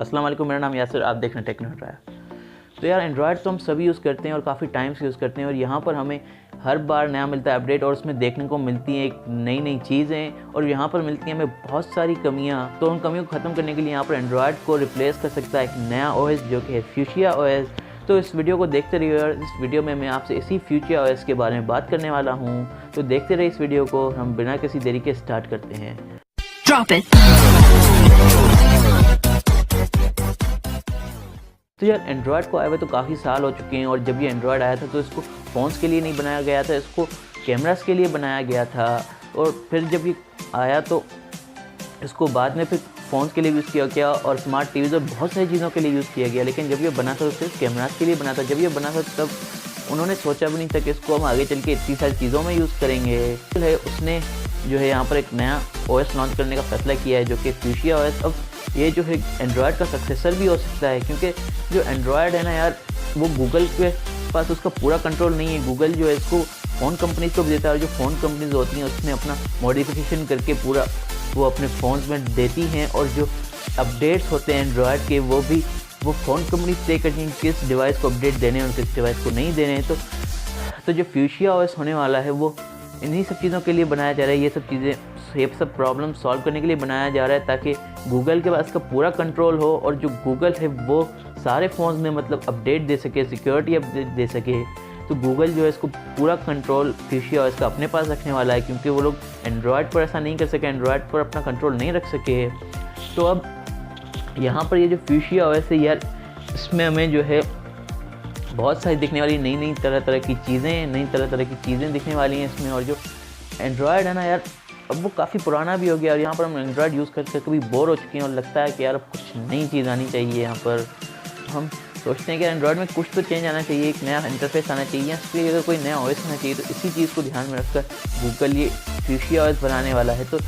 अस्सलाम वालेकुम, मेरा नाम यासिर, आप देख रहे हैं टेक्नो ट्राई। तो यार एंड्रॉयड तो हम सभी यूज़ करते हैं और काफ़ी टाइम से यूज़ करते हैं और यहाँ पर हमें हर बार नया मिलता है अपडेट और उसमें देखने को मिलती हैं एक नई नई चीज़ें और यहाँ पर मिलती हैं हमें बहुत सारी कमियाँ। तो उन कमियों को ख़त्म करने के लिए यहाँ पर एंड्रॉयड को रिप्लेस कर सकता है एक नया ओएस जो कि है फ्यूशिया ओएस। तो इस वीडियो को देखते रहिए और इस वीडियो में मैं आपसे इसी फ्यूशिया ओएस के बारे में बात करने वाला हूँ। तो देखते रहिए इस वीडियो को, हम बिना किसी देरी के स्टार्ट करते हैं। तो यार एंड्रॉयड को आए हुए तो काफ़ी साल हो चुके हैं और जब ये एंड्रॉयड आया था तो इसको फ़ोन्स के लिए नहीं बनाया गया था, इसको कैमरास के लिए बनाया गया था। और फिर जब ये आया तो इसको बाद में फिर फ़ोन्स के लिए यूज़ किया गया और स्मार्ट टीवीज़ और बहुत सारी चीज़ों के लिए यूज़ किया गया। लेकिन जब ये बना था तो सिर्फ कैमरास के लिए बना था। जब ये बना था तब उन्होंने सोचा भी नहीं था कि इसको हम आगे चल के इतनी सारी चीज़ों में यूज़ करेंगे। है उसने जो है यहाँ पर एक नया ओएस लॉन्च करने का फैसला किया है जो कि फ्यूशिया ओएस। अब ये जो है एंड्रॉयड का सक्सेसर भी हो सकता है, क्योंकि जो एंड्रॉयड है ना यार, वो गूगल के पास उसका पूरा कंट्रोल नहीं है। गूगल जो है इसको फ़ोन कंपनीज़ को भी देता है और जो फ़ोन कंपनीज़ होती हैं उसमें अपना मॉडिफिकेशन करके पूरा वो अपने फ़ोन्स में देती हैं और जो अपडेट्स होते हैं एंड्रॉयड के वो भी वो फ़ोन कंपनी तय करती हैं किस डिवाइस को अपडेट देने और किस डिवाइस को नहीं देने। तो जो फ्यूशिया ओएस होने वाला है वो इन्हीं सब चीज़ों के लिए बनाया जा रहा है। ये सब प्रॉब्लम सॉल्व करने के लिए बनाया जा रहा है ताकि गूगल के पास का पूरा कंट्रोल हो और जो गूगल है वो सारे फ़ोन्स में मतलब अपडेट दे सके, सिक्योरिटी अपडेट दे सके। तो गूगल जो है इसको पूरा कंट्रोल फ्यूशिया ओएस का अपने पास रखने वाला है, क्योंकि वो लोग एंड्रॉयड पर ऐसा नहीं कर सके, एंड्रॉयड पर अपना कंट्रोल नहीं रख सके। तो अब यहाँ पर ये जो फ्यूशिया ओएस है यार, इसमें हमें जो है बहुत सारी दिखने वाली नई तरह तरह की चीज़ें दिखने वाली हैं इसमें। और जो एंड्रॉयड है ना यार, अब वो काफ़ी पुराना भी हो गया और यहाँ पर हम एंड्रॉयड यूज़ करके कभी बोर हो चुके हैं और लगता है कि यार अब कुछ नई चीज़ आनी चाहिए। यहाँ पर हम सोचते हैं कि एंड्रॉयड में कुछ तो चेंज आना चाहिए, एक नया इंटरफेस आना चाहिए, इसलिए अगर कोई नया ओएस आना चाहिए तो इसी चीज़ को ध्यान में रखकर गूगल ये फ्यूशिया ओएस बनाने वाला है। तो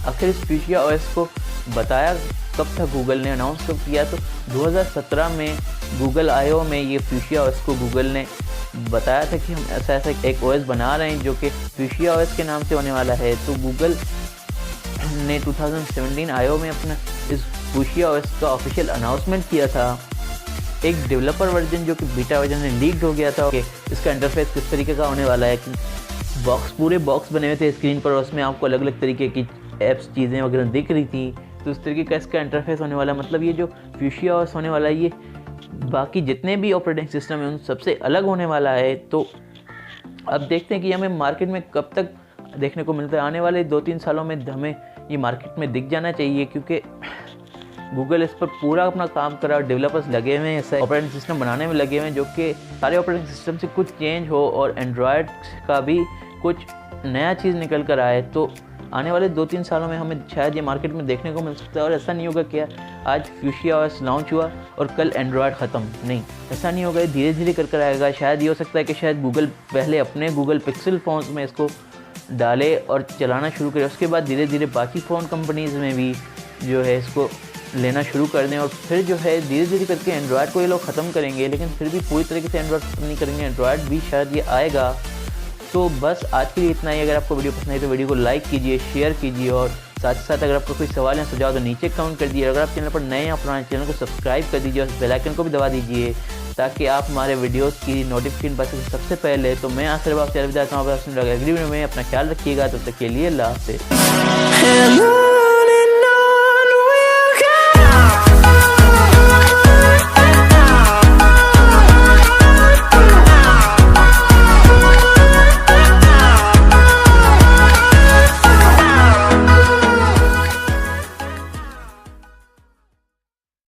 आखिर इस फ्यूशिया ओएस को बताया कब था, गूगल ने अनाउंस कब किया? तो 2017 में गूगल I/O में ये फ्यूशिया ओएस को गूगल ने बताया था कि हम ऐसा एक ओएस बना रहे हैं जो कि फ्यूशिया ओएस के नाम से होने वाला है। तो गूगल ने 2017 I/O में अपना इस फ्यूशिया ओएस का ऑफिशियल अनाउंसमेंट किया था। एक डेवलपर वर्जन जो कि बीटा वर्जन में लीक्ड हो गया था कि इसका इंटरफेस किस तरीके का होने वाला है। पूरे बॉक्स बने हुए थे स्क्रीन पर, उसमें आपको अलग अलग तरीके की ऐप्स, चीज़ें वगैरह दिख रही थी। तो इस तरीके का इसका इंटरफेस होने वाला है। मतलब ये जो फ्यूशिया ओएस होने वाला है ये बाकी जितने भी ऑपरेटिंग सिस्टम हैं उन सबसे अलग होने वाला है। तो अब देखते हैं कि हमें मार्केट में कब तक देखने को मिलता है। आने वाले 2-3 सालों में हमें ये मार्केट में दिख जाना चाहिए, क्योंकि गूगल इस पर पूरा अपना काम कर रहा है। डेवलपर्स लगे हुए हैं ऐसा ऑपरेटिंग सिस्टम बनाने में लगे हुए हैं जो कि सारे ऑपरेटिंग सिस्टम से कुछ चेंज हो और एंड्रॉयड का भी कुछ नया चीज़ निकल कर आए। तो आने वाले 2-3 सालों में हमें शायद ये मार्केट में देखने को मिल सकता है। और ऐसा नहीं होगा कि आज फ्यूशिया ओएस लॉन्च हुआ और कल एंड्रॉयड ख़त्म, नहीं, ऐसा नहीं होगा। धीरे धीरे कर आएगा। शायद ये हो सकता है कि शायद गूगल पहले अपने गूगल पिक्सल फ़ोन्स में इसको डाले और चलाना शुरू करे, उसके बाद धीरे धीरे बाकी फ़ोन कंपनीज़ में भी जो है इसको लेना शुरू कर दें और फिर जो है धीरे धीरे करके एंड्रॉयड को ये लोग ख़त्म करेंगे। लेकिन फिर भी पूरी तरीके से एंड्रॉयड ख़त्म नहीं करेंगे, एंड्रॉयड भी शायद ये आएगा। तो बस आज के लिए इतना ही। अगर आपको वीडियो पसंद आई तो वीडियो को लाइक कीजिए, शेयर कीजिए और साथ ही साथ अगर आपको कोई सवाल या सुझाव तो नीचे कमेंट कर दीजिए। अगर आप चैनल पर नए या पुराने चैनल को सब्सक्राइब कर दीजिए और बेल आइकन को भी दबा दीजिए ताकि आप हमारे वीडियोस की नोटिफिकेशन पा सकें सबसे पहले। तो मैं आसिर आपसे अलविदा चाहूँगा। अगली वीडियो में अपना ख्याल रखिएगा, तब तक के लिए अल्लाह हाफ़िज़।